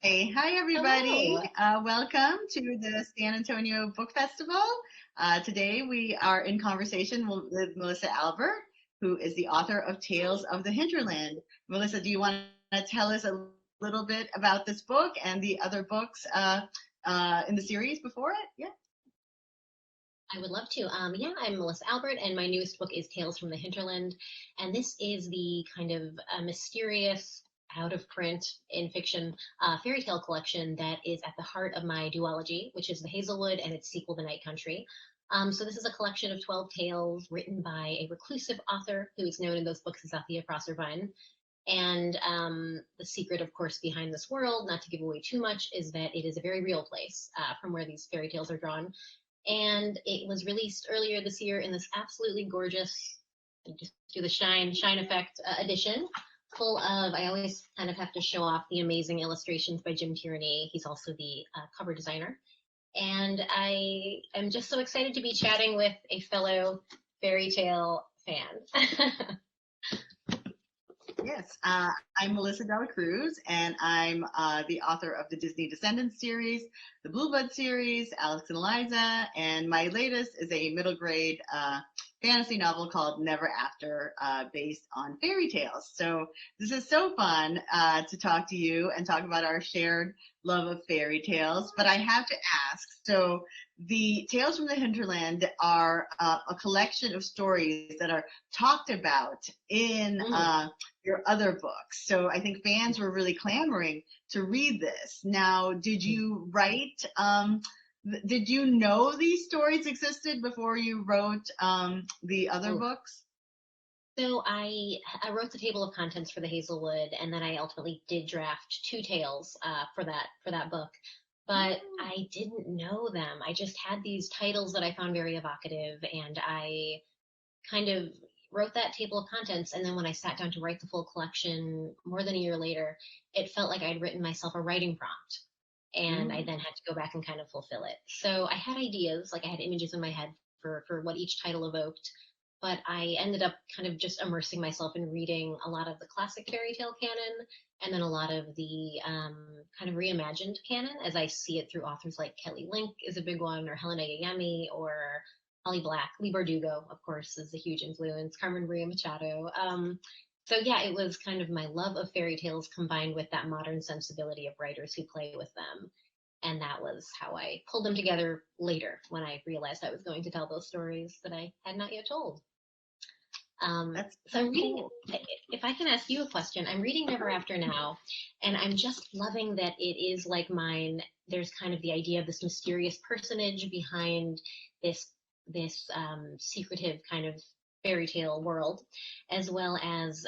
Hi everybody. Hello. Welcome to the San Antonio Book Festival. Today we are in conversation with Melissa Albert, who is the author of Tales of the Hinterland. Melissa, do you want to tell us a little bit about this book and the other books in the series before it? Yeah. I would love to. Yeah, I'm Melissa Albert, and my newest book is Tales from the Hinterland. And this is the kind of mysterious, out of print in fiction fairy tale collection that is at the heart of my duology, which is The Hazelwood and its sequel, The Night Country. So this is a collection of 12 tales written by a reclusive author who is known in those books as Althea Prosservine. And the secret, of course, behind this world, not to give away too much, is that it is a very real place from where these fairy tales are drawn. And it was released earlier this year in this absolutely gorgeous, just do the shine effect edition, full of, I always kind of have to show off the amazing illustrations by Jim Tierney. He's also the cover designer. And I am just so excited to be chatting with a fellow fairy tale fan. Yes, I'm Melissa Dela Cruz, and I'm the author of the Disney Descendants series, the Bluebud series, Alex and Eliza, and my latest is a middle grade fantasy novel called Never After, based on fairy tales. So this is so fun to talk to you and talk about our shared love of fairy tales. But I have to ask, so the Tales from the Hinterland are a collection of stories that are talked about in your other books. So I think fans were really clamoring to read this. Now, did you write, did you know these stories existed before you wrote the other books? So I wrote the table of contents for the Hazelwood, and then I ultimately did draft two tales for that book. But I didn't know them. I just had these titles that I found very evocative, and I kind of wrote that table of contents. And then when I sat down to write the full collection more than a year later, it felt like I'd written myself a writing prompt. And I then had to go back and kind of fulfill it. So I had ideas, like I had images in my head for what each title evoked, but I ended up kind of just immersing myself in reading a lot of the classic fairy tale canon and then a lot of the kind of reimagined canon as I see it through authors like Kelly Link is a big one, or Helena Yayemi, or Holly Black. Leigh Bardugo, of course, is a huge influence. Carmen Maria Machado. So yeah, it was kind of my love of fairy tales combined with that modern sensibility of writers who play with them. And that was how I pulled them together later when I realized I was going to tell those stories that I had not yet told. That's so I'm reading, cool. if I can ask you a question, I'm reading Never After now, and I'm just loving that it is like mine. There's kind of the idea of this mysterious personage behind this secretive kind of fairy tale world, as well as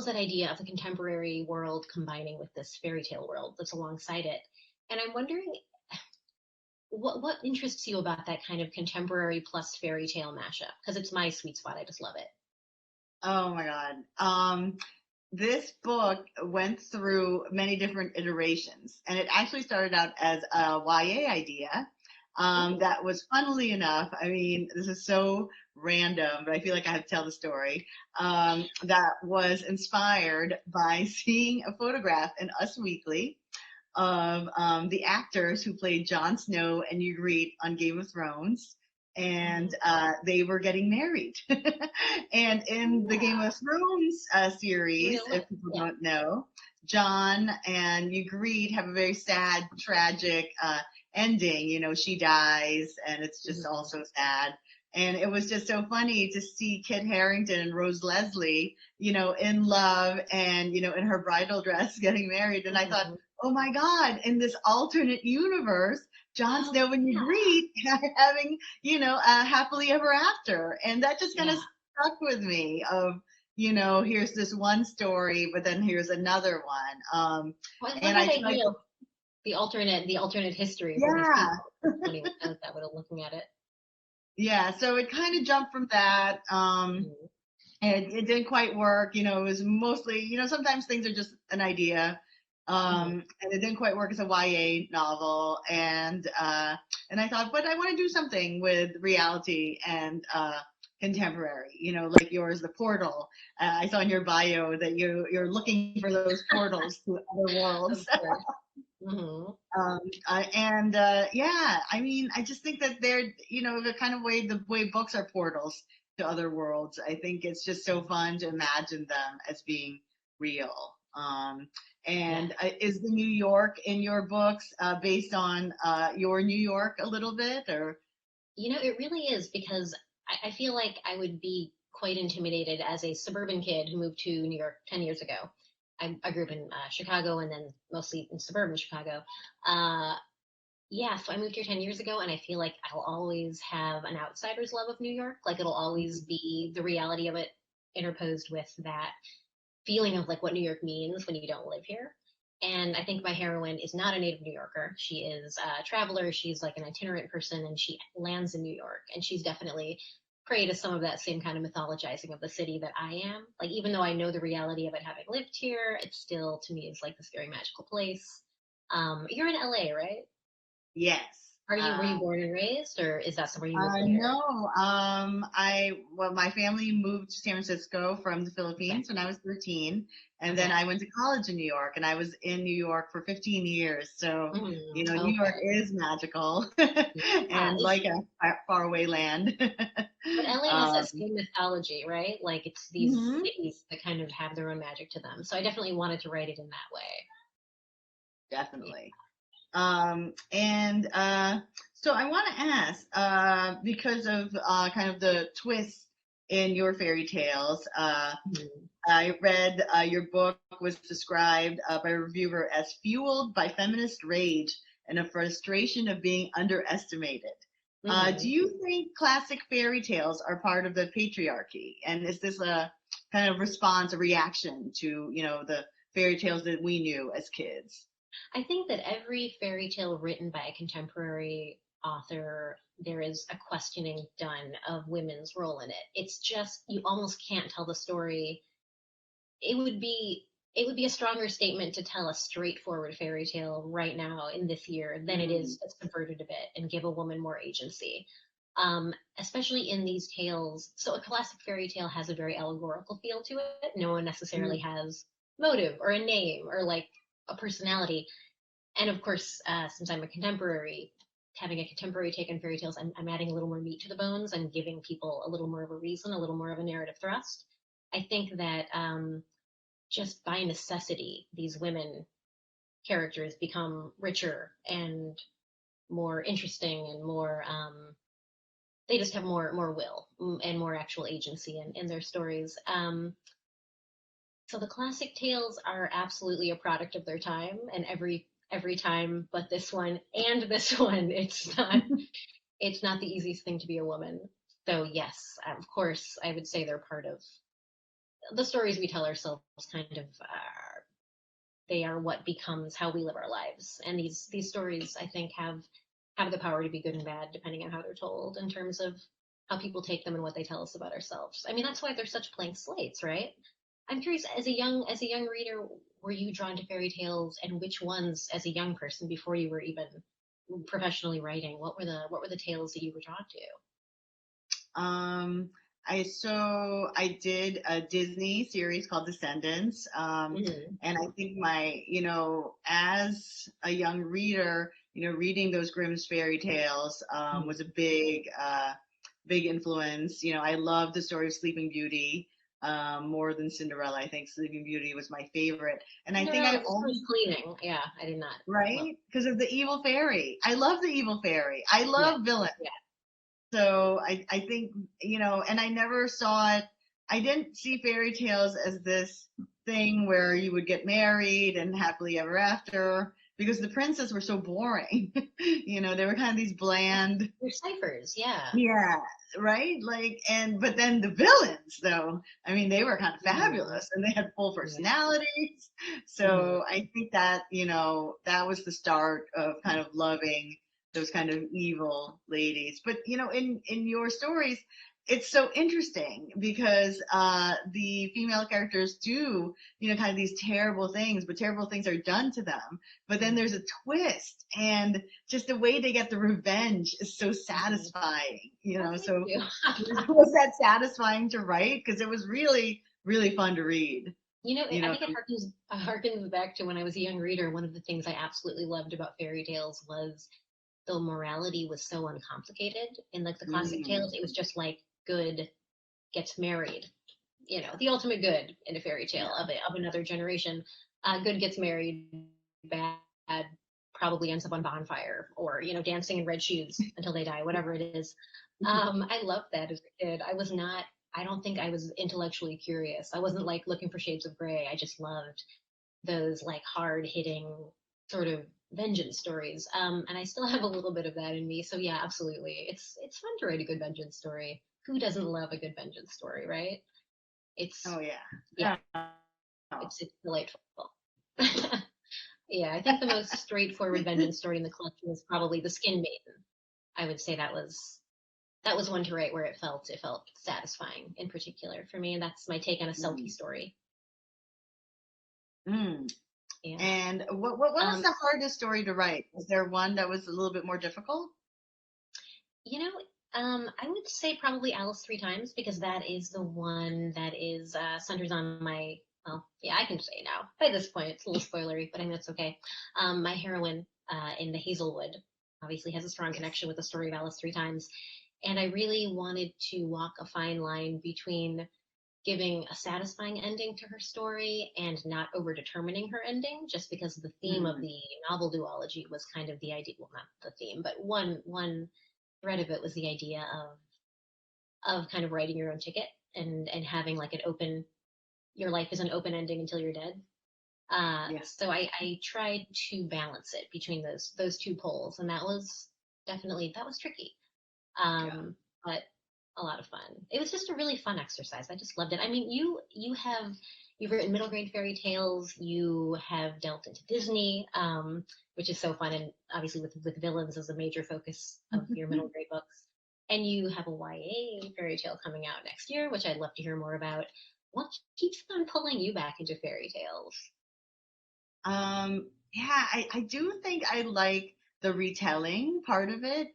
that idea of the contemporary world combining with this fairy tale world that's alongside it. And I'm wondering what interests you about that kind of contemporary plus fairy tale mashup? Because it's my sweet spot. I just love it. Oh my God. This book went through many different iterations, and it actually started out as a YA idea. That was, funnily enough, I mean, this is so random, but I feel like I have to tell the story. That was inspired by seeing a photograph in Us Weekly of the actors who played Jon Snow and Ygritte on Game of Thrones, and they were getting married. And in the Game of Thrones series, if people don't know, Jon and Ygritte have a very sad, tragic ending. You know, she dies, and it's just all so sad. And it was just so funny to see Kit Harington and Rose Leslie, you know, in love and, you know, in her bridal dress getting married. And I thought, oh my God, in this alternate universe, Jon Snow and Ygritte having, you know, a happily ever after. And that just kind of stuck with me of, you know, here's this one story, but then here's another one. And I tried the alternate history. Yeah. Funny that way of looking at it. Yeah, so it kind of jumped from that. And it didn't quite work. You know, it was mostly, you know, sometimes things are just an idea. And it didn't quite work as a YA novel. And I thought, but I want to do something with reality and contemporary, like yours, the portal. I saw in your bio that you're looking for those portals to other worlds. Of course. Hmm. Yeah, I mean, I just think that they're, the kind of the way books are portals to other worlds. I think it's just so fun to imagine them as being real. Yeah. Is the New York in your books based on your New York a little bit, or? It really is, because I feel like I would be quite intimidated as a suburban kid who moved to New York 10 years ago. I grew up in Chicago, and then mostly in suburban Chicago. Yeah, so I moved here 10 years ago, and I feel like I'll always have an outsider's love of New York. Like, it'll always be the reality of it interposed with that feeling of like what New York means when you don't live here. And I think my heroine is not a native New Yorker. She is a traveler. She's like an itinerant person, and she lands in New York. And she's definitely prey to some of that same kind of mythologizing of the city that I am. Like, even though I know the reality of it having lived here, it still, to me, is like this very magical place. You're in LA, right? Yes. Were you born and raised, or is that somewhere you moved later? No, my family moved to San Francisco from the Okay. Philippines when I was 13, and then Okay. I went to college in New York, and I was in New York for 15 years. So, New York Okay. is magical Yeah. and like a faraway land. But LA has that um, same mythology, right? Like, it's these mhm, cities that kind of have their own magic to them. So I definitely wanted to write it in that way. Yeah. definitely. And So I want to ask, because of kind of the twist in your fairy tales, Mhm. I read your book was described by a reviewer as fueled by feminist rage and a frustration of being underestimated. Do Mhm. you think classic fairy tales are part of the patriarchy? And is this a kind of response, a reaction to, the fairy tales that we knew as kids? I think that every fairy tale written by a contemporary author, there is a questioning done of women's role in it. It's just, you almost can't tell the story. It would be it would be a stronger statement to tell a straightforward fairy tale right now in this year than it Mm, is to subvert it a bit and give a woman more agency. Especially in these tales. So a classic fairy tale has a very allegorical feel to it. No one necessarily mm, has motive or a name or like a personality. And of course, since I'm a contemporary, having a contemporary take on fairy tales, I'm adding a little more meat to the bones and giving people a little more of a reason, a little more of a narrative thrust. I think that just by necessity, these women characters become richer and more interesting and more. They just have more will and more actual agency in their stories. So the classic tales are absolutely a product of their time, and every time, but this one and this one, it's not the easiest thing to be a woman. So yes, of course, I would say they're part of the stories we tell ourselves. Kind of, they are what becomes how we live our lives, and these stories, I think, have the power to be good and bad depending on how they're told, in terms of how people take them and what they tell us about ourselves. I mean, that's why they're such blank slates, right? I'm curious, as a young reader, were you drawn to fairy tales, and which ones as a young person before you were even professionally writing? What were the tales that you were drawn to? Um, I did a Disney series called Descendants, Hmm. and I think as a young reader, reading those Grimm's fairy tales was a big influence. I love the story of Sleeping Beauty more than Cinderella. I think Sleeping Beauty was my favorite, and I think Cinderella I is so much only cleaning. Yeah, I did not. Well, right because of the evil fairy. I love the evil fairy. I yeah, love villains. yeah. So I think, and I never saw it. I didn't see fairy tales as this thing where you would get married and happily ever after because the princes were so boring. They were kind of these bland, They're ciphers. Yeah. yeah, right? But then the villains, though, I mean, they were kind of Hmm. fabulous and they had full Yeah. personalities. Hmm. So I think that, that was the start of kind of loving those kind of evil ladies. But, in your stories, it's so interesting because the female characters do, kind of these terrible things, but terrible things are done to them. But then there's a twist, and just the way they get the revenge is so satisfying, Oh, thank So you. was that satisfying to write? Because it was really, really fun to read. I think it harkens back to when I was a young reader. One of the things I absolutely loved about fairy tales was the morality was so uncomplicated. In like the classic Mm, tales, it was just like good gets married, the ultimate good in a fairy tale yeah. of another generation. Good gets married, bad probably ends up on bonfire or dancing in red shoes until they die, whatever it is. I loved that as a kid. I don't think I was intellectually curious. I wasn't like looking for shades of gray. I just loved those like hard hitting sort of vengeance stories. And I still have a little bit of that in me. So yeah, absolutely. It's fun to write a good vengeance story. Who doesn't love a good vengeance story, right? It's Oh yeah. yeah, Oh. it's delightful. Yeah, I think the most straightforward vengeance story in the collection is probably the Skin Maiden. I would say that was one to write where it felt satisfying in particular for me, and that's my take on a Selkie Mm. story. Mm. Yeah. And what was Um, the hardest story to write? Was there one that was a little bit more difficult? you know, I would say probably Alice Three Times because that is the one that is centers on my. Well, yeah, I can say now. By this point, it's a little spoilery, but I think that's okay. My heroine in the Hazelwood obviously has a strong Yes. connection with the story of Alice Three Times, and I really wanted to walk a fine line between giving a satisfying ending to her story and not over determining her ending just because the theme of Mm. the novel duology was kind of the idea, well, not the theme, but one thread of it was the idea of kind of writing your own ticket and having like an open, your life is an open ending until you're dead. Yeah. So I tried to balance it between those two poles, and that was tricky, Yeah. but a lot of fun. It was just a really fun exercise. I just loved it. I mean, you've written middle grade fairy tales. You have delved into Disney, which is so fun, and obviously with villains as a major focus of your middle grade books. And you have a YA fairy tale coming out next year, which I'd love to hear more about. What keeps on pulling you back into fairy tales? Yeah, I do think I like the retelling part of it,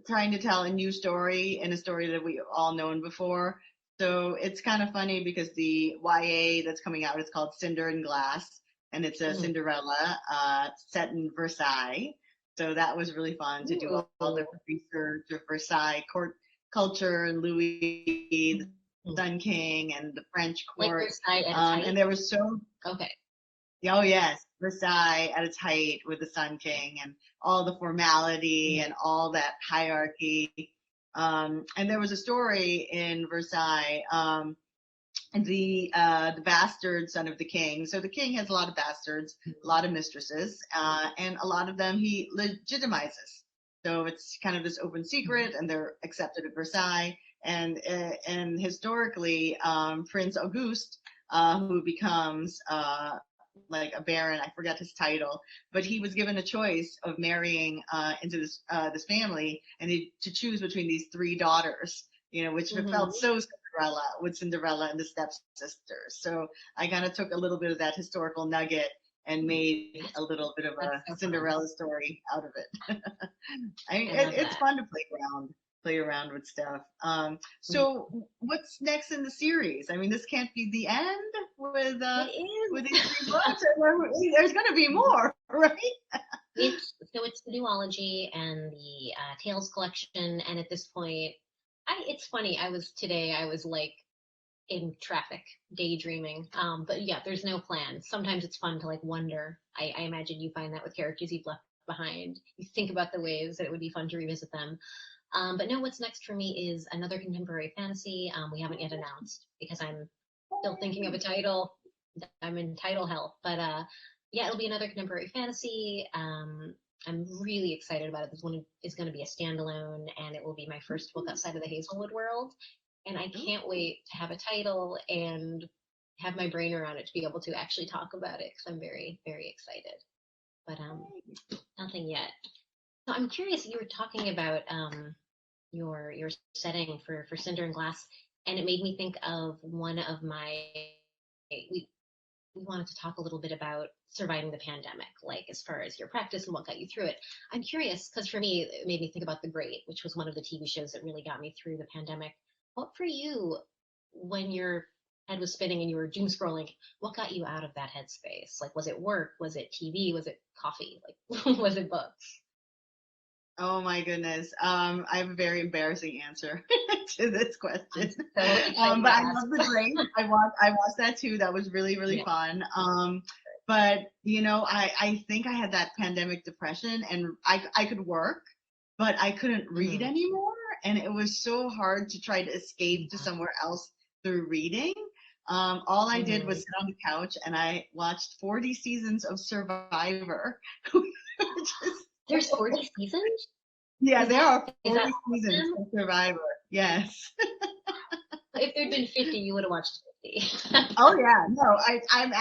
trying to tell a new story in a story that we all known before. So it's kind of funny because the YA that's coming out is called Cinder and Glass, and it's a Mm. Cinderella set in Versailles. So that was really fun to do all the Ooh. research of Versailles court culture and Louis, the Mm. Sun King, and the French Like court. Versailles at its height? And there was so Okay. Oh yes, Versailles at its height with the Sun King and all the formality Mm. and all that hierarchy. And there was a story in Versailles, the bastard son of the king. So the king has a lot of bastards, a lot of mistresses, and a lot of them he legitimizes. So it's kind of this open secret, and they're accepted at Versailles. And historically, Prince Auguste, who becomes like a baron. I forget his title, but he was given a choice of marrying into this family, and to choose between these three daughters. Which felt Hmm. so Cinderella with Cinderella and the stepsisters. So I kind of took a little bit of that historical nugget and made a little bit of That's a so fun. Cinderella story out of it. I love It's that. fun to play around with stuff. Mm. So what's next in the series? I mean, this can't be the end It with is. these three books. There's going to be more, right? It's the duology and the Tales collection, and at this point, it's funny. I was like in traffic, daydreaming. But yeah, there's no plan. Sometimes it's fun to like wonder. I imagine you find that with characters you've left behind. You think about the ways that it would be fun to revisit them. But no, what's next for me is another contemporary fantasy. We haven't yet announced because I'm still thinking of a title. I'm in title hell, but yeah, it'll be another contemporary fantasy. I'm really excited about it. This one is going to be a standalone, and it will be my first book outside of the Hazelwood world. And I can't wait to have a title and have my brain around it to be able to actually talk about it because I'm very, very excited. But nothing yet. So I'm curious. You were talking about your setting for Cinder and Glass, and it made me think of one of my we wanted to talk a little bit about surviving the pandemic, like as far as your practice and what got you through it. I'm curious because for me, it made me think about The Great, which was one of the TV shows that really got me through the pandemic. What for you, when your head was spinning and you were doom scrolling, what got you out of that headspace? Like, was it work? Was it TV? Was it coffee? Like, was it books? Oh my goodness. I have a very embarrassing answer to this I'm question. so excited But to I ask. love The Great. I watched that too. That was really, really Yeah. fun. But I think I had that pandemic depression, and I could work, but I couldn't read Hmm. anymore. And it was so hard to try to escape to Yeah. somewhere else through reading. All I did was Hmm. sit on the couch and I watched 40 seasons of Survivor. Just There's 40 seasons? yeah, Is there that are is that 40 all of seasons them? of Survivor. Yes. If there'd been 50, you would have watched 50. Oh yeah. No, I'm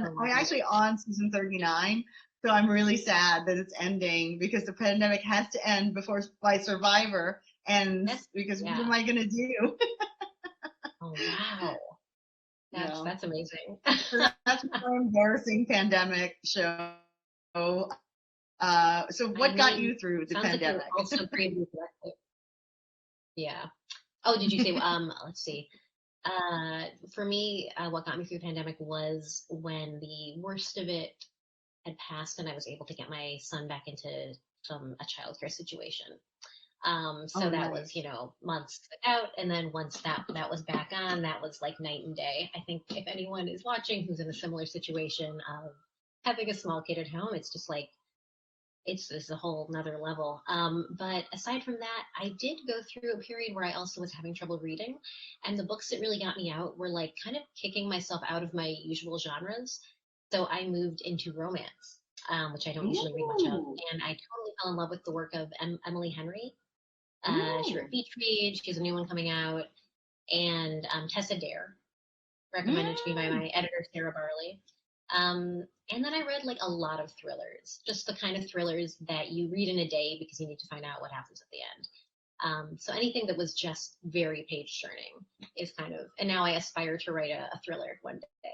Oh my actually goodness. on season 39. So I'm really sad that it's ending because the pandemic has to end before my Survivor ends That's because what yeah. am I gonna do? Oh wow. You know. That's amazing. So that's my embarrassing pandemic show. So I what got mean, you through the sounds like you're pandemic? also creatively directed. Yeah. Oh, did you say let's see. For me, what got me through the pandemic was when the worst of it had passed and I was able to get my son back into a childcare situation. So Oh, that was, nice. months out. And then once that was back on, that was like night and day. I think if anyone is watching who's in a similar situation of having a small kid at home, it's just like, it's a whole nother level. But aside from that, I did go through a period where I also was having trouble reading. And the books that really got me out were like kind of kicking myself out of my usual genres. So I moved into romance, which I don't usually read much of. Ooh. And I totally fell in love with the work of Emily Henry. She wrote Ooh. Beach Read. She has a new one coming out. And Tessa Dare, recommended to me by Mm. my editor, Sarah Barley. And then I read like a lot of thrillers, just the kind of thrillers that you read in a day because you need to find out what happens at the end. So anything that was just very page turning is kind of, and now I aspire to write a thriller one day,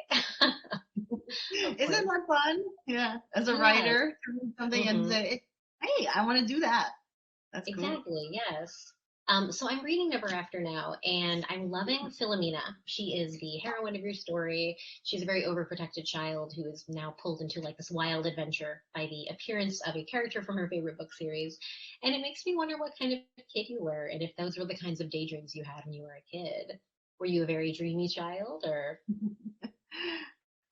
of Isn't course. that fun? Yeah. As a Yes. writer, to read something and Hmm. say, hey, I want to do that. That's cool. Exactly, yes. So I'm reading Never After now, and I'm loving Philomena. She is the heroine of your story. She's a very overprotected child who is now pulled into like this wild adventure by the appearance of a character from her favorite book series. And it makes me wonder what kind of kid you were, and if those were the kinds of daydreams you had when you were a kid. Were you a very dreamy child, or?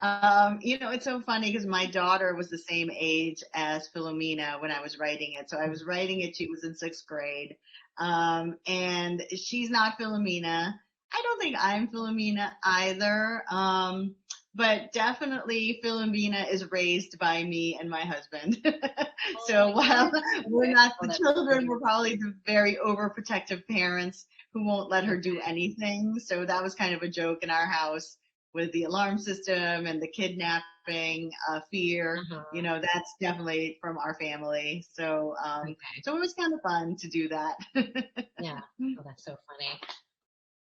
It's so funny because my daughter was the same age as Philomena when I was writing it. So I was writing it, she was in sixth grade. And she's not Philomena. I don't think I'm Philomena either. But definitely Philomena is raised by me and my husband. Oh So my while goodness. we're Okay. not Oh, the that's so children, sweet. we're probably the very overprotective parents who won't let her do Okay. anything. So that was kind of a joke in our house with the alarm system and the kidnapping fear. Uh-huh. That's definitely from our family. So Okay. so it was kind of fun to do that. Yeah. Oh, that's so funny.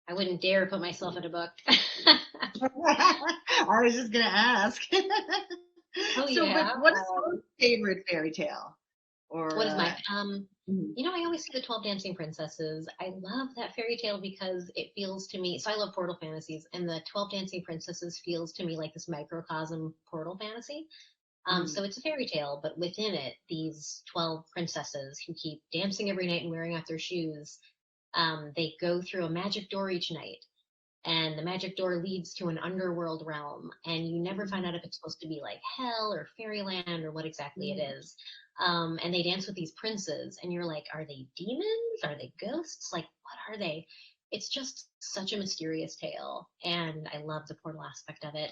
I wouldn't dare put myself in a book. I was just gonna ask. Oh So, but yeah. what is your favorite fairy tale? Or What is my mhm. I always see the 12 Dancing Princesses. I love that fairy tale because it feels to me, so I love portal fantasies, and the 12 Dancing Princesses feels to me like this microcosm portal fantasy. Mhm. So it's a fairy tale, but within it, these 12 princesses who keep dancing every night and wearing out their shoes, they go through a magic door each night, and the magic door leads to an underworld realm, and you never find out if it's supposed to be like hell or fairyland or what exactly it Mhm. is. And they dance with these princes, and you're like, are they demons, are they ghosts, like what are they? It's just such a mysterious tale, and I love the portal aspect of it.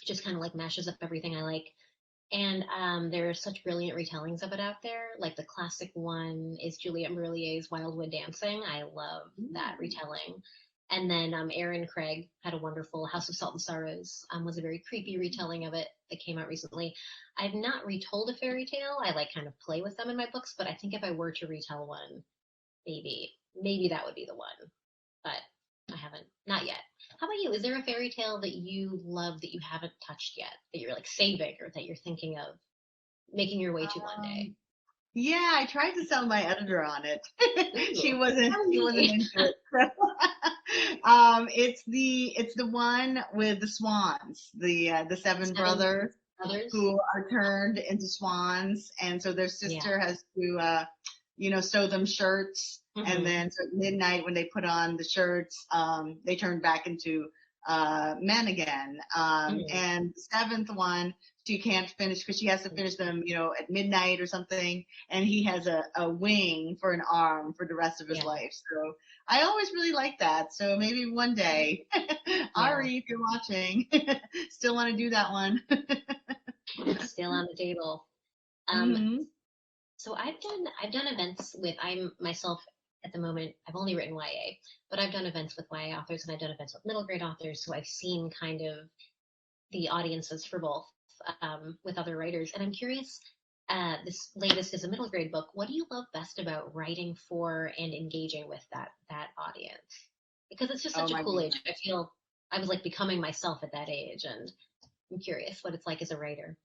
It just kind of like mashes up everything I like. And there are such brilliant retellings of it out there. Like the classic one is Juliette Marillier's Wildwood Dancing. I love that Mhm. retelling. And then Aaron Craig had a wonderful House of Salt and Sorrows, was a very creepy retelling of it that came out recently. I've not retold a fairy tale. I like kind of play with them in my books, but I think if I were to retell one, maybe that would be the one, but I haven't, not yet. How about you? Is there a fairy tale that you love that you haven't touched yet, that you're like saving or that you're thinking of making your way to one day? Yeah, I tried to sell my editor on it. She Ooh, wasn't yummy. into it. It's the one with the swans, the seven Seven brothers others? who are turned into swans, and so their Yeah. sister has to sew them shirts, and Hmm. then so at midnight when they put on the shirts, they turn back into men again. Hmm. And the seventh one she can't finish because she has to finish them, at midnight or something. And he has a wing for an arm for the rest of his Yeah. life. So I always really like that. So maybe one day, Yeah. Ari, if you're watching, still want to do that one. It's still on the table. Um, Hmm. so I've done events with, I'm myself at the moment, I've only written YA, but I've done events with YA authors and I've done events with middle grade authors. So I've seen kind of the audiences for both, with other writers. And I'm curious, this latest is a middle grade book. What do you love best about writing for and engaging with that audience? Because it's just Oh such a my cool age. goodness. I feel I was like becoming myself at that age, and I'm curious what it's like as a writer.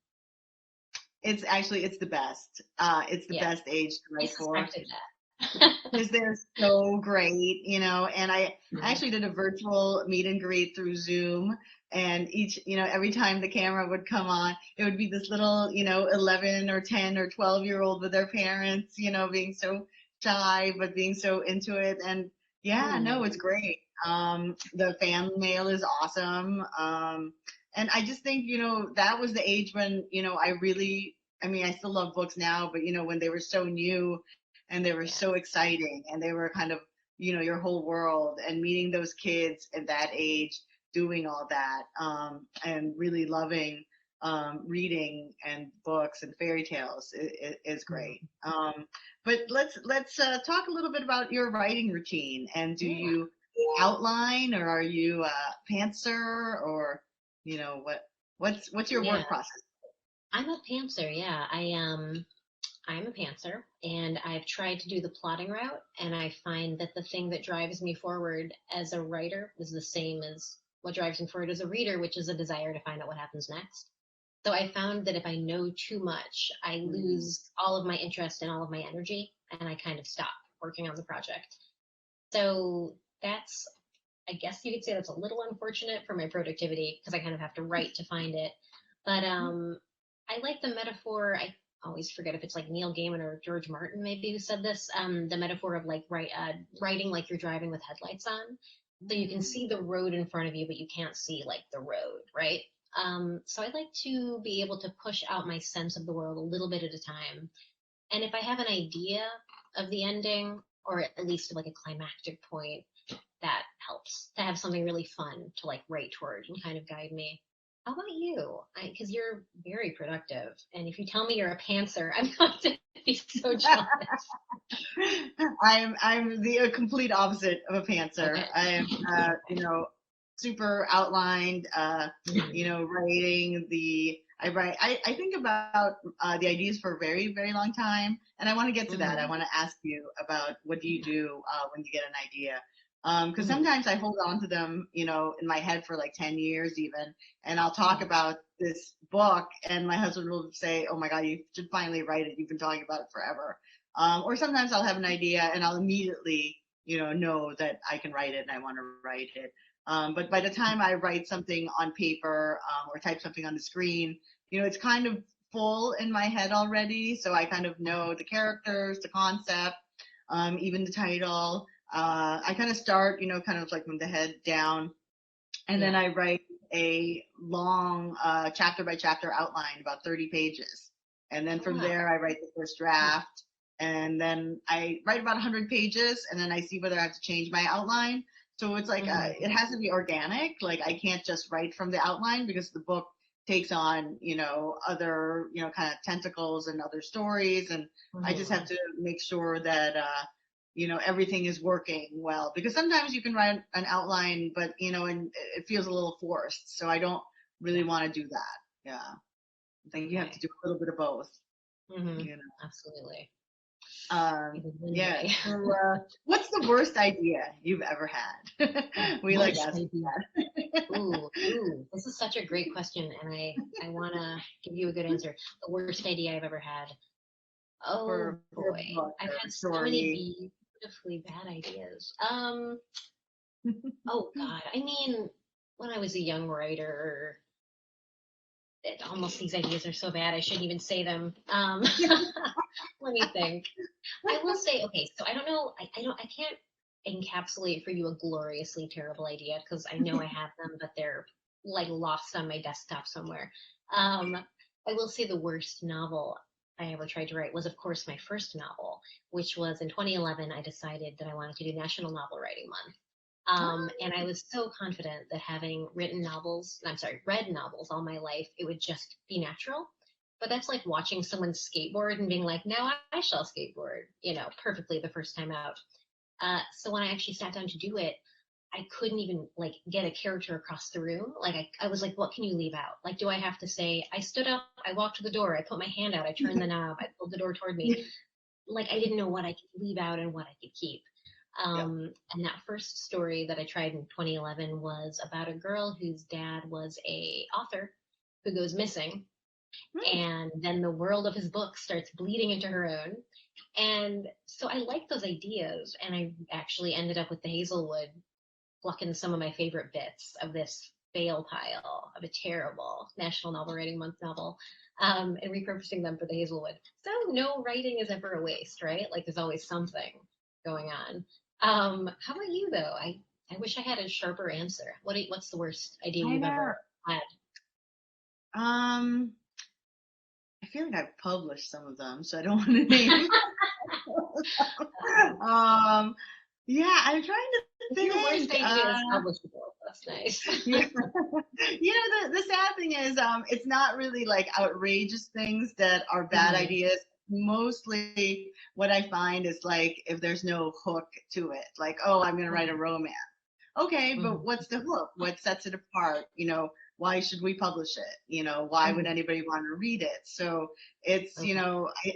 It's the best. It's the Yeah, best age to I write for. suspected that. Because they're so great, and I Mhm. actually did a virtual meet and greet through Zoom, and every time the camera would come on, it would be this little, 11 or 10 or 12-year-old with their parents, being so shy, but being so into it. And yeah, no, Hmm. it's great. The fan mail is awesome. And I just think, that was the age when, I mean, I still love books now, but, when they were so new and they were Yeah. so exciting and they were kind of your whole world, and meeting those kids at that age doing all that, and really loving reading and books and fairy tales is great. Mhm. But let's talk a little bit about your writing routine. And do Yeah. you outline, or are you a pantser, or what's your Yeah. work process? I'm a pantser. Yeah. I'm a pantser and I've tried to do the plotting route, and I find that the thing that drives me forward as a writer is the same as what drives me forward as a reader, which is a desire to find out what happens next. So I found that if I know too much, I Mm. lose all of my interest and all of my energy, and I kind of stop working on the project. So that's, I guess you could say that's a little unfortunate for my productivity because I kind of have to write to find it. But I like the metaphor. I always forget if it's like Neil Gaiman or George Martin maybe who said this. The metaphor of like writing like you're driving with headlights on, so you can Mm. see the road in front of you, but you can't see like the road, right? So I like to be able to push out my sense of the world a little bit at a time. And if I have an idea of the ending, or at least like a climactic point, that helps to have something really fun to like write toward and kind of guide me. How about you? Because you're very productive, and if you tell me you're a pantser, I'm going to be so jealous. I'm the complete opposite of a pantser. Okay. I am, Okay. super outlined. Mhm. Writing the I write. I think about the ideas for a very very long time, and I want to get to that. I Mhm. want to ask you about what do you Yeah. do when you get an idea. Because Mhm. sometimes I hold on to them, in my head for like 10 years even, and I'll talk Mhm. about this book, and my husband will say, "Oh my God, you should finally write it. You've been talking about it forever." Or sometimes I'll have an idea and I'll immediately, know that I can write it and I want to write it. But by the time I write something on paper, or type something on the screen, it's kind of full in my head already. So I kind of know the characters, the concept, even the title. I kind of start, kind of like from the head down, and then Yeah. I write a long chapter by chapter outline, about 30 pages. And then Oh, from wow. there, I write the first draft. And then I write about 100 pages, and then I see whether I have to change my outline. So it's like Mhm. it has to be organic. Like I can't just write from the outline because the book takes on, other, kind of tentacles and other stories. And I just have Mhm. to make sure that, everything is working well, because sometimes you can write an outline but and it feels a little forced, so I don't really Yeah. want to do that. Yeah, I think you have to Okay. do a little bit of both Mhm. you know Absolutely. One Yeah. day. So, what's the worst idea you've ever had? We like Worst asking idea. that. Ooh, this is such a great question, and I want to give you a good answer. The worst idea I've ever had. Oh For a boy, book I've or a had so many story. beautifully bad ideas. Oh God, I mean, when I was a young writer, almost these ideas are so bad I shouldn't even say them. Let me think. I will say, okay, so I don't know, I can't encapsulate for you a gloriously terrible idea because I know I have them, but they're like lost on my desktop somewhere. Um, I will say the worst novel I ever tried to write was, of course, my first novel, which was in 2011. I decided that I wanted to do National Novel Writing Month. And I was so confident that having read novels all my life, it would just be natural. But that's like watching someone skateboard and being like, now I shall skateboard, perfectly the first time out. So when I actually sat down to do it, I couldn't even like get a character across the room. Like I was like, what can you leave out? Like, do I have to say, I stood up, I walked to the door, I put my hand out, I turned the knob, I pulled the door toward me. Like I didn't know what I could leave out and what I could keep. Yep. And that first story that I tried in 2011 was about a girl whose dad was a author who goes missing, and then the world of his book starts bleeding into her own. And so I like those ideas, and I actually ended up with the Hazelwood plucking some of my favorite bits of this fail pile of a terrible National Novel Writing Month novel, and repurposing them for the Hazelwood. So no writing is ever a waste, right? Like there's always something going on. How about you though? I wish I had a sharper answer. What's the worst idea I you've know. ever had? Um, I feel like I've published some of them, so I don't want to name. um, yeah, I'm trying to If your worst think. idea is publishable, that's nice. Yeah. The sad thing is, it's not really like outrageous things that are bad Mhm. ideas. Mostly what I find is like if there's no hook to it, like, oh, I'm going to write a Mhm. romance. Okay, but Mhm. what's the hook? What sets it apart? Why should we publish it? Why would Mhm. anybody want to read it? So it's, Okay.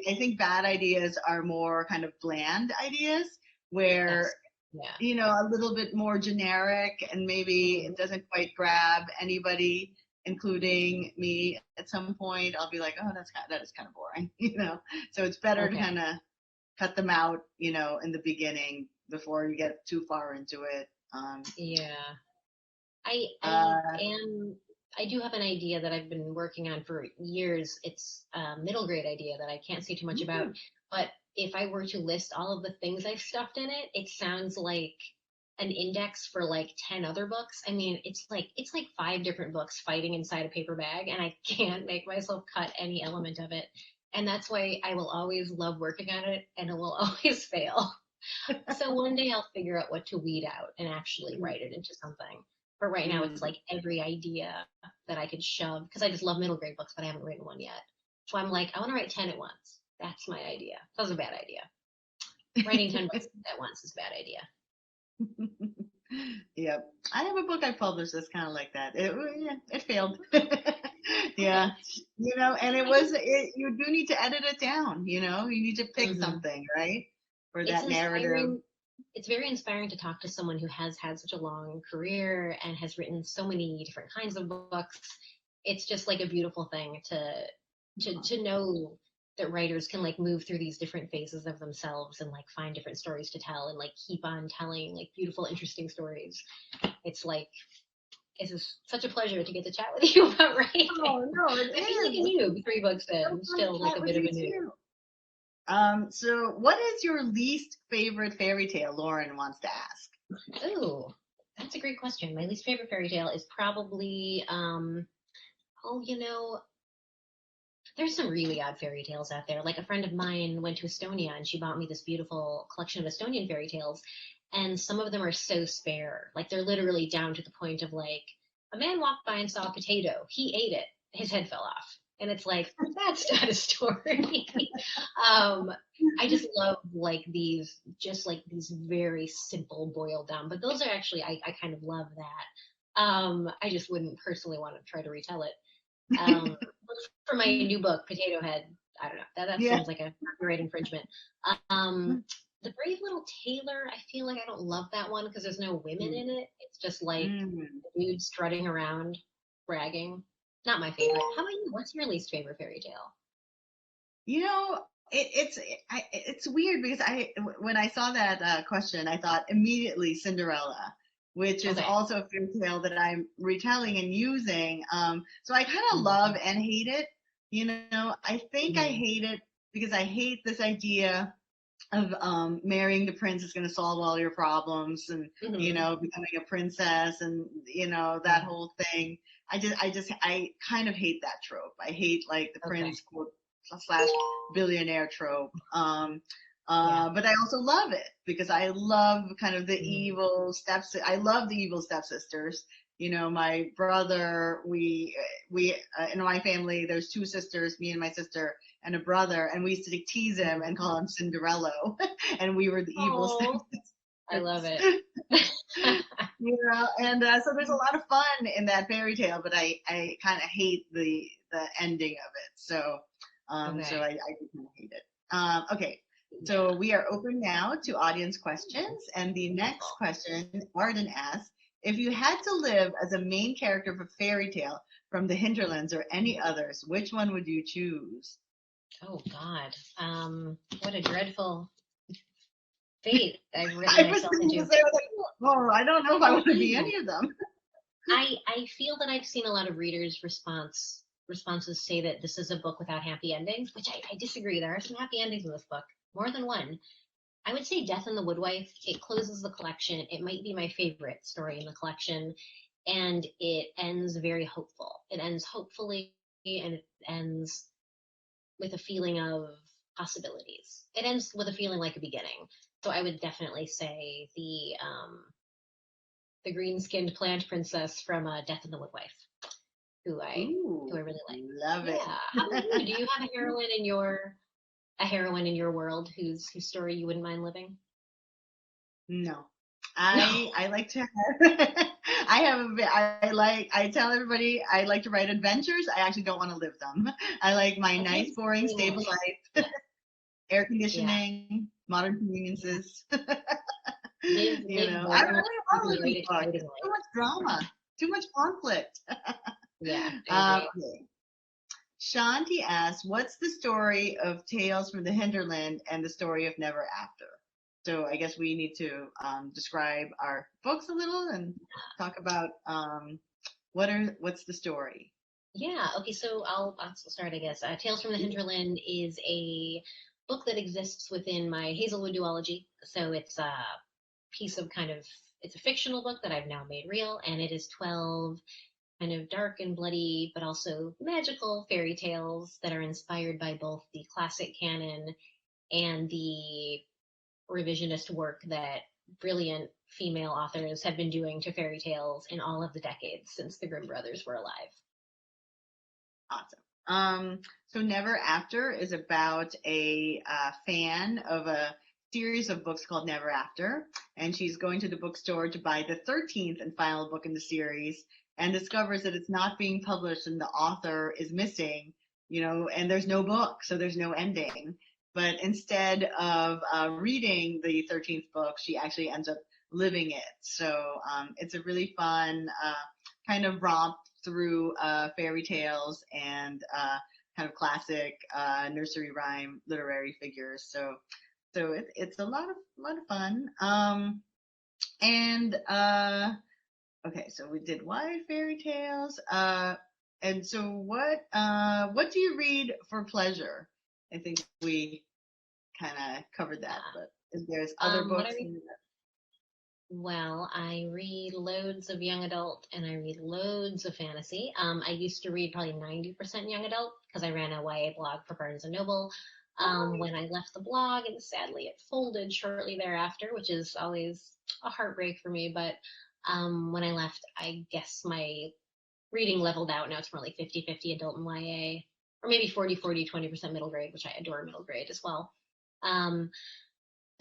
I think bad ideas are more kind of bland ideas where Yes. Yeah. a little bit more generic and maybe Mhm. it doesn't quite grab anybody, including me at some point. I'll be like, oh, that is kind of boring, So it's better to Okay. kind of cut them out, in the beginning before you get too far into it. Yeah. I I Uh, am I do have an idea that I've been working on for years. It's a middle grade idea that I can't say too much about, mm, but if I were to list all of the things I've stuffed in it, it sounds like an index for like 10 other books. I mean, it's like five different books fighting inside a paper bag, and I can't make myself cut any element of it. And that's why I will always love working on it and it will always fail. So one day I'll figure out what to weed out and actually write it into something. But right now it's mm. like every idea that I could shove, because I just love middle grade books, but I haven't written one yet. So I'm like, I want to write 10 at once. That's my idea. That was a bad idea. Writing 10 books at once is a bad idea. Yep. I have a book I published that's kind of like that. It failed. Yeah. Okay. And I think you do need to edit it down, you need to pick mhm. something, right? For It's that narrative. inspiring. It's very inspiring to talk to someone who has had such a long career and has written so many different kinds of books. It's just like a beautiful thing to know that writers can like move through these different phases of themselves and like find different stories to tell and like keep on telling like beautiful, interesting stories. It's like it's just such a pleasure to get to chat with you about writing. Oh, no, it I feel like a is. noob, 3 books So in, fun to still like chat a with bit of you a noob. too. So what is your least favorite fairy tale? Lauren wants to ask. Oh, that's a great question. My least favorite fairy tale is probably oh, there's some really odd fairy tales out there. Like a friend of mine went to Estonia and she bought me this beautiful collection of Estonian fairy tales. And some of them are so spare. Like they're literally down to the point of like, a man walked by and saw a potato. He ate it. His head fell off. And it's like, that's not a story. um, I just love like these very simple boiled down, but those are actually, I kind of love that. I just wouldn't personally want to try to retell it. Um, for my new book, Potato Head, I don't know. That Yeah. seems like a copyright infringement. Um, The Brave Little Tailor, I feel like I don't love that one because there's no women in it. It's just like Mm. a dude strutting around, bragging. Not my favorite. How about you? What's your least favorite fairy tale? You know, it's weird because when I saw that question, I thought immediately Cinderella, which is Okay. also a fairy tale that I'm retelling and using. So I kind of Mm-hmm. love and hate it. You know, I think I Mm-hmm. hate it because I hate this idea of marrying the prince is going to solve all your problems, and Mm-hmm. becoming a princess, and that whole thing. I kind of hate that trope. I hate like the Okay. prince quote slash billionaire trope. Yeah. But I also love it because I love kind of the Mm. evil steps. I love the evil stepsisters. My brother, we in my family, there's two sisters, me and my sister, and a brother, and we used to tease him and call him Cinderella, and we were the evil Oh, I love stepsisters. it. And so there's a lot of fun in that fairy tale, but I kind of hate the ending of it. So Okay. I do kind of hate it. Okay, Yeah. so we are open now to audience questions, and the next Beautiful. question, Arden asks, if you had to live as a main character of a fairy tale from the Hinterlands or any others, which one would you choose? Oh God. What a dreadful fate I've written I was myself thinking the into. same. I was like, oh, I don't know if I Well, want to be any of them. I feel that I've seen a lot of readers responses say that this is a book without happy endings, which I disagree. There are some happy endings in this book, more than one. I would say Death in the Woodwife. It closes the collection. It might be my favorite story in the collection, and it ends very hopeful. It ends hopefully, and it ends with a feeling of possibilities. It ends with a feeling like a beginning. So I would definitely say the green-skinned plant princess from Death in the Woodwife, who I who Ooh, I really like. love Yeah. it. How about you? Do you have a heroine in your world whose story you wouldn't mind living? No, No. I like to have. I have a bit. I tell everybody I like to write adventures. I actually don't want to live them. I like my Okay. nice, boring, Very stable nice. life, Yeah. air Yeah. conditioning, modern Yeah. conveniences. Live I boringly really with want to a live in great a book. exciting It's too life. much drama, too much conflict. Yeah, I agree. Okay. Shanti asks, "What's the story of Tales from the Hinterland and the story of Never After?" So I guess we need to describe our books a little and talk about what's the story. Yeah. Okay. So I'll start, I guess. Tales from the Hinterland is a book that exists within my Hazelwood duology. So it's a piece of it's a fictional book that I've now made real, and it is 12 kind of dark and bloody, but also magical fairy tales that are inspired by both the classic canon and the revisionist work that brilliant female authors have been doing to fairy tales in all of the decades since the Grimm brothers were alive. Awesome. So Never After is about a fan of a series of books called Never After, and she's going to the bookstore to buy the 13th and final book in the series, and discovers that it's not being published and the author is missing, and there's no book, so there's no ending. But instead of reading the 13th book, she actually ends up living it. So it's a really fun kind of romp through fairy tales and kind of classic nursery rhyme literary figures. So it's a lot of fun. And okay, so we did why fairy tales. And so what do you read for pleasure? I think we kind of covered that, Yeah. but is there's other What I books? read? Well, I read loads of young adult and I read loads of fantasy. I used to read probably 90% young adult because I ran a YA blog for Barnes and Noble. Oh, When I left the blog, and sadly it folded shortly thereafter, which is always a heartbreak for me. But when I left, I guess my reading leveled out. Now it's more like 50-50 adult and YA, or maybe 40-40, 20% middle grade, which I adore middle grade as well. Um,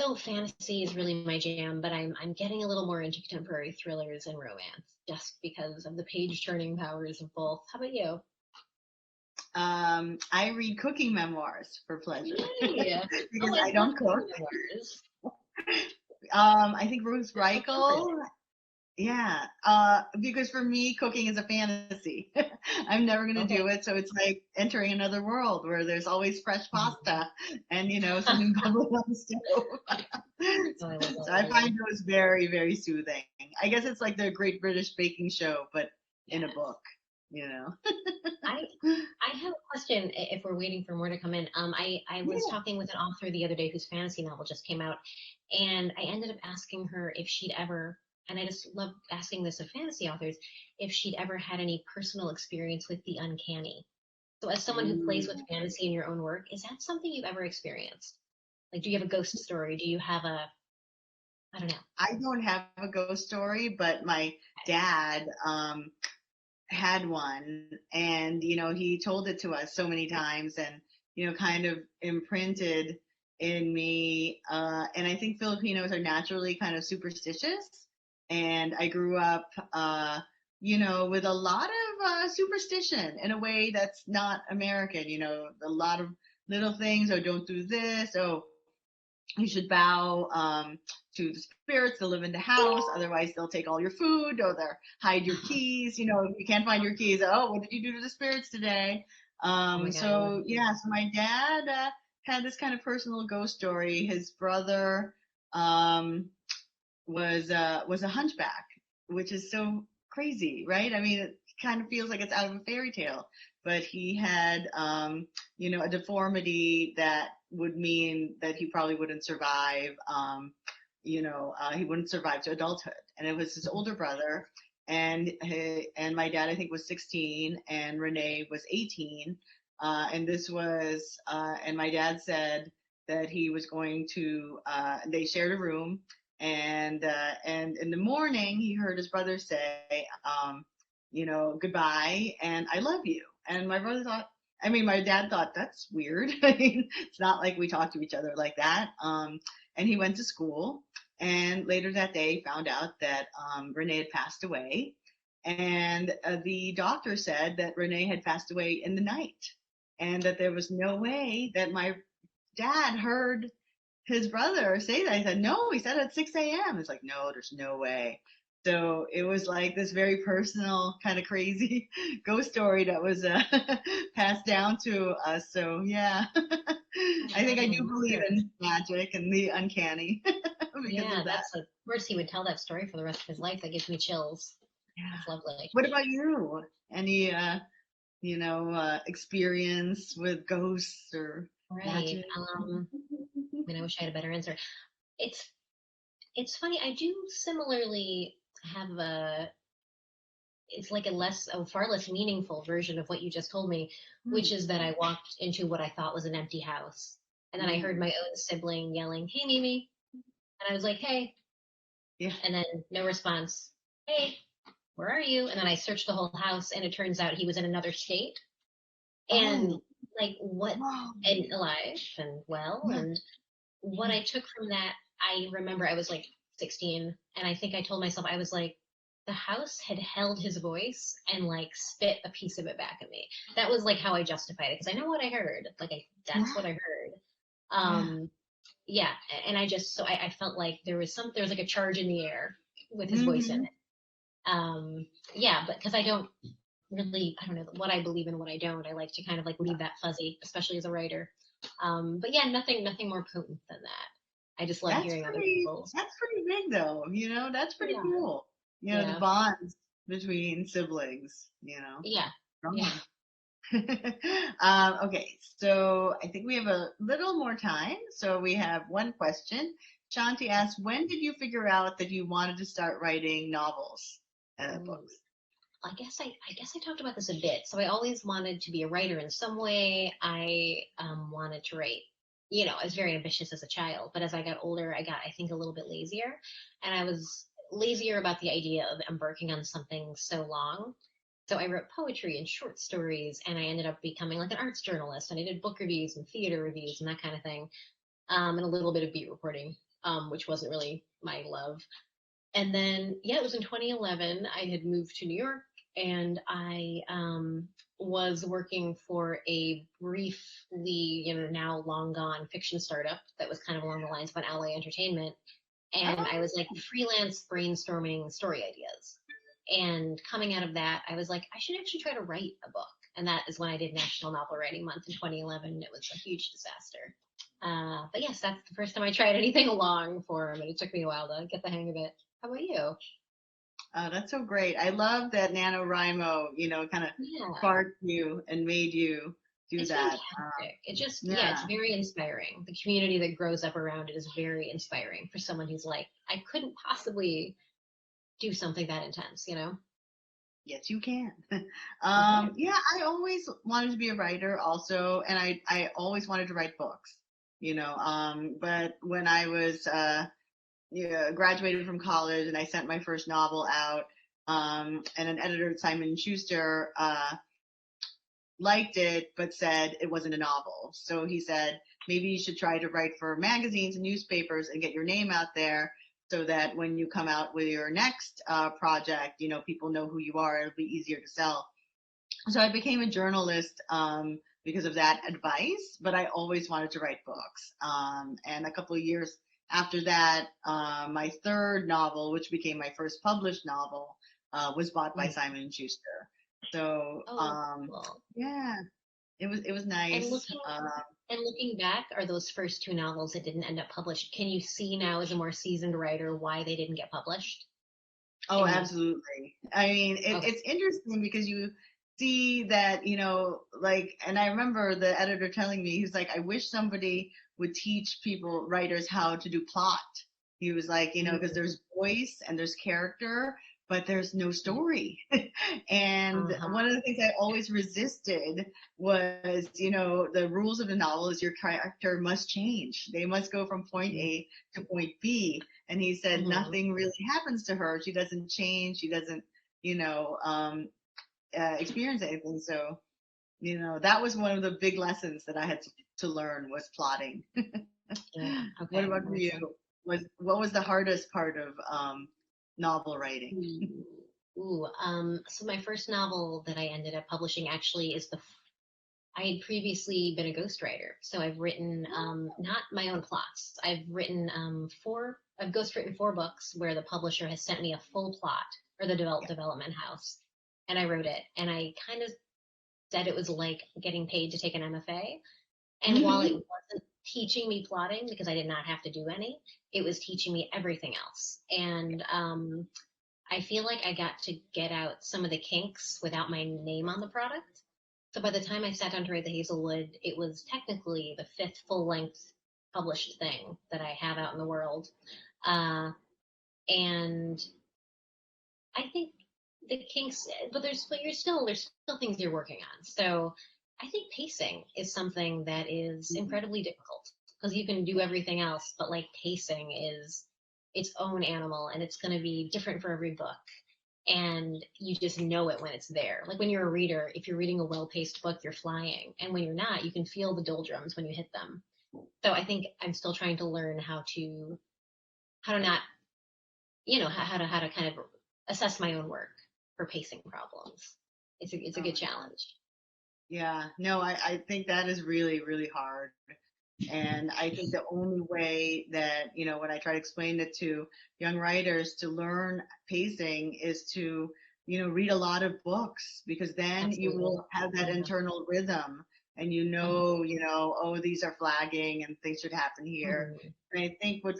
so fantasy is really my jam, but I'm getting a little more into contemporary thrillers and romance just because of the page turning powers of both. How about you? I read cooking memoirs for pleasure Yay. because Oh, I I love don't cook. memoirs. I think Ruth They're so comforting. Reichel. Yeah, because for me, cooking is a fantasy. I'm never gonna Okay. do it, so it's like entering another world where there's always fresh Mhm. pasta and something bubbling on the stove. Oh, I love So that I find already. those very, very soothing. I guess it's like the Great British Baking Show, but in a Yes. book, you know. I I have a question if we're waiting for more to come in. I was Yeah. talking with an author the other day whose fantasy novel just came out, and I ended up asking her if she'd ever, and I just love asking this of fantasy authors, if she'd ever had any personal experience with the uncanny. So as someone who plays with Ooh. fantasy in your own work, is that something you've ever experienced? Like, do you have a ghost story? Do you have a, I don't know. I don't have a ghost story, but my dad had one, and he told it to us so many times, and kind of imprinted in me. And I think Filipinos are naturally kind of superstitious, and I grew up with a lot of superstition in a way that's not American. A lot of little things. Oh, don't do this. Oh, you should bow to the spirits that live in the house. Otherwise, they'll take all your food, or they'll hide your keys. If you can't find your keys, oh, what did you do to the spirits today? Oh my God, I love So yeah, so my dad had this kind of personal ghost story. His brother um, was a hunchback, which is so crazy, right? I mean, it kind of feels like it's out of a fairy tale, but he had a deformity that would mean that he probably wouldn't survive. He wouldn't survive to adulthood, and it was his older brother. And my dad, I think, was 16, and Renee was 18. And this was, and my dad said that he was going to. They shared a room, and in the morning he heard his brother say, goodbye and I love you. And my dad thought that's weird. I mean, it's not like we talk to each other like that. And he went to school, and later that day found out that Renee had passed away, and the doctor said that Renee had passed away in the night, and that there was no way that my dad heard his brother say that. I said, no, he said it at 6 a.m. It's like, no, there's no way. So it was like this very personal, kind of crazy ghost story that was passed down to us. So yeah, I think God, I I do love believe it. in magic and the uncanny because Yeah, of that. that's of course he would tell that story for the rest of his life. That gives me chills. Yeah. That's lovely. What about you? Any, experience with ghosts or Right. magic? I mean, I wish I had a better answer. It's it's funny. I do similarly have a. It's like a far less meaningful version of what you just told me, which Hmm. is that I walked into what I thought was an empty house, and then I heard Ooh. my own sibling yelling, "Hey, Mimi!" And I was like, "Hey," Yeah. and then no response. Hey, where are you? And then I searched the whole house, and it turns out he was in another state. And Oh, like what, wow. and alive and well, Yeah. and what Yeah. I took from that, I remember I was like 16, and I think I told myself, I was like, the house had held his voice and like spit a piece of it back at me. That was like how I justified it, because I know what I heard. Like that's what Yeah. I heard. Yeah. Um, yeah, and I just so I felt like there was like a charge in the air with his voice in Hmm. it. Yeah, but because I don't really, I don't know what I believe and what I don't. I like to kind of like leave that fuzzy, especially as a writer. But yeah, nothing more potent than that. I just love That's hearing other pretty people's. that's pretty big though, that's pretty Yeah, cool. The yeah, bonds between siblings, yeah, yeah. strong. Okay, so I think we have a little more time. So we have one question. Shanti asks, when did you figure out that you wanted to start writing novels, Ooh. books? I guess I talked about this a bit. So I always wanted to be a writer in some way. I wanted to write. I was very ambitious as a child, but as I got older, I got, I think, a little bit lazier, and I was lazier about the idea of embarking on something so long. So I wrote poetry and short stories, and I ended up becoming like an arts journalist, and I did book reviews and theater reviews and that kind of thing, and a little bit of beat reporting, which wasn't really my love. And then, yeah, it was in 2011. I had moved to New York, and I was working for a briefly, now long gone fiction startup that was kind of along the lines of an LA Entertainment. And I was like freelance brainstorming story ideas. And coming out of that, I was like, I should actually try to write a book. And that is when I did National Novel Writing Month in 2011. It was a huge disaster. But yes, that's the first time I tried anything long form, and it took me a while to get the hang of it. How about you? Oh, that's so great. I love that NaNoWriMo, kind of Yeah, sparked you and made you do it's that. fantastic. It just, yeah, it's Yeah. very inspiring. The community that grows up around it is very inspiring for someone who's like, I couldn't possibly do something that intense, you know? Yes, you can. You can. Yeah, I always wanted to be a writer also, and I always wanted to write books, but when I was yeah, graduated from college and I sent my first novel out, and an editor at Simon and Schuster liked it but said it wasn't a novel. So he said maybe you should try to write for magazines and newspapers and get your name out there so that when you come out with your next project, people know who you are. It'll be easier to sell. So I became a journalist because of that advice, but I always wanted to write books. And a couple of years after that, my third novel, which became my first published novel, was bought by Mm. Simon and Schuster. So Oh, cool. yeah, it was And nice. looking back, are those first two novels that didn't end up published, can you see now as a more seasoned writer why they didn't get published? Oh, Can you? absolutely. I mean, Okay. it's interesting because you see that, like, and I remember the editor telling me, he's like, I wish somebody would teach people, writers, how to do plot. He was like, because Mm. there's voice and there's character, but there's no story. And Uh-huh. one of the things I always resisted was, the rules of the novel is your character must change. They must go from point A to point B. And he said Mm-hmm. nothing really happens to her. She doesn't change. She doesn't, experience anything. So, that was one of the big lessons that I had to learn was plotting. Yeah. What Okay. about That for makes you? sense. What was the hardest part of novel writing? Ooh. Ooh. So my first novel that I ended up publishing actually is I had previously been a ghostwriter. So I've written, not my own plots. I've ghostwritten 4 books where the publisher has sent me a full plot, or the Yeah. development house, and I wrote it. And I kind of said it was like getting paid to take an MFA. And while it Hmm. wasn't teaching me plotting, because I did not have to do any, it was teaching me everything else. And I feel like I got to get out some of the kinks without my name on the product. So by the time I sat down to write the Hazelwood, it was technically the 5th full length published thing that I have out in the world. Uh, and I think the kinks, there's still things you're working on. So I think pacing is something that is incredibly difficult because you can do everything else, but like pacing is its own animal and it's going to be different for every book. And you just know it when it's there. Like when you're a reader, if you're reading a well-paced book, you're flying. And when you're not, you can feel the doldrums when you hit them. So I think I'm still trying to learn how to not, how to kind of assess my own work for pacing problems. It's a Oh good my God. challenge. Yeah. No, I think that is really, really hard. And I think the only way that, when I try to explain it to young writers to learn pacing is to, read a lot of books because then you Absolutely. will have that Yeah. internal rhythm and Mhm. oh, these are flagging and things should happen here. Mhm. And I think what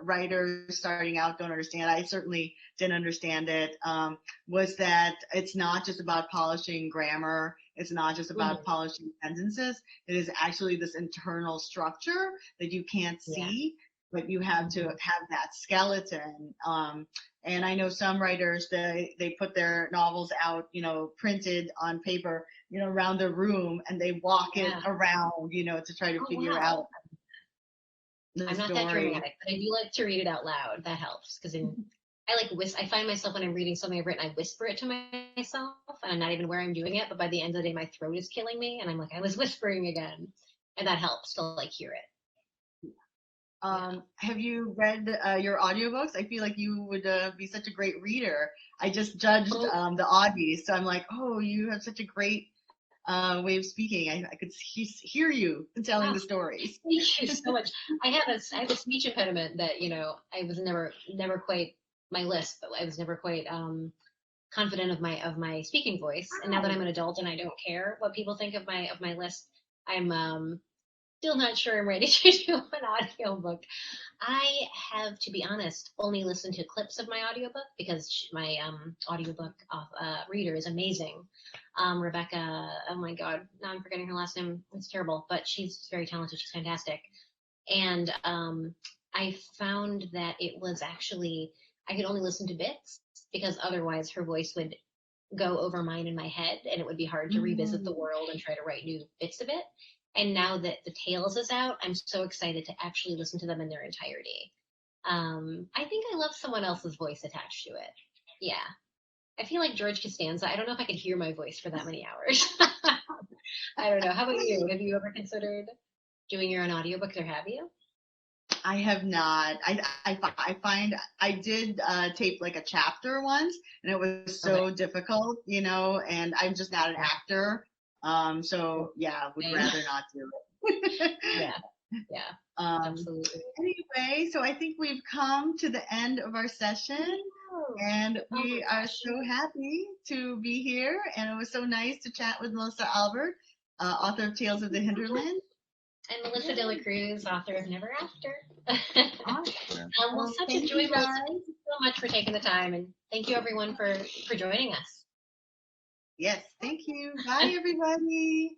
writers starting out don't understand, I certainly didn't understand it, was that it's not just about polishing grammar. It's not just about Mhm. polishing sentences. It is actually this internal structure that you can't Yeah. see, but you have to Mhm. have that skeleton. And I know some writers, they put their novels out, printed on paper, around their room, and they walk it Yeah. around, to try to Oh figure wow. out the I'm not that story. dramatic, but I do like to read it out loud. That helps because I like I find myself when I'm reading something I've written, I whisper it to myself, and I'm not even aware I'm doing it. But by the end of the day, my throat is killing me, and I'm like, I was whispering again, and that helps to like hear it. Have you read your audiobooks? I feel like you would be such a great reader. I just judged Oh, the audios, so I'm like, oh, you have such a great way of speaking. I could hear you telling wow. the stories. Thank you so much. I have a speech impediment that, I was never quite my lisp, but I was never quite confident of my speaking voice. And now that I'm an adult and I don't care what people think of my lisp, I'm still not sure I'm ready to do an audiobook. I have, to be honest, only listened to clips of my audiobook because my audiobook reader is amazing. Rebecca, oh my God, now I'm forgetting her last name. It's terrible, but she's very talented. She's fantastic. And I found that it was actually, I could only listen to bits because otherwise her voice would go over mine in my head and it would be hard to revisit the Mm. world and try to write new bits of it. And now that the Tales is out, I'm so excited to actually listen to them in their entirety. I think I love someone else's voice attached to it. Yeah. I feel like George Costanza. I don't know if I could hear my voice for that many hours. I don't know. How about you? Have you ever considered doing your own audiobooks or have you? I have not. I find I did tape like a chapter once, and it was Okay. so difficult, and I'm just not an actor. So yeah, would Same. rather not do it. Yeah. Yeah. Um, Absolutely. anyway, so I think we've come to the end of our session, Oh, and oh we my are gosh. so happy to be here. And it was so nice to chat with Melissa Albert, author of Tales of the Hinterland. I'm Melissa de la Cruz, author of Never After. Awesome. Well, such a Thank joy, you Melissa. guys. Thank you so much for taking the time, and thank you everyone for joining us. Yes, thank you. Bye, everybody.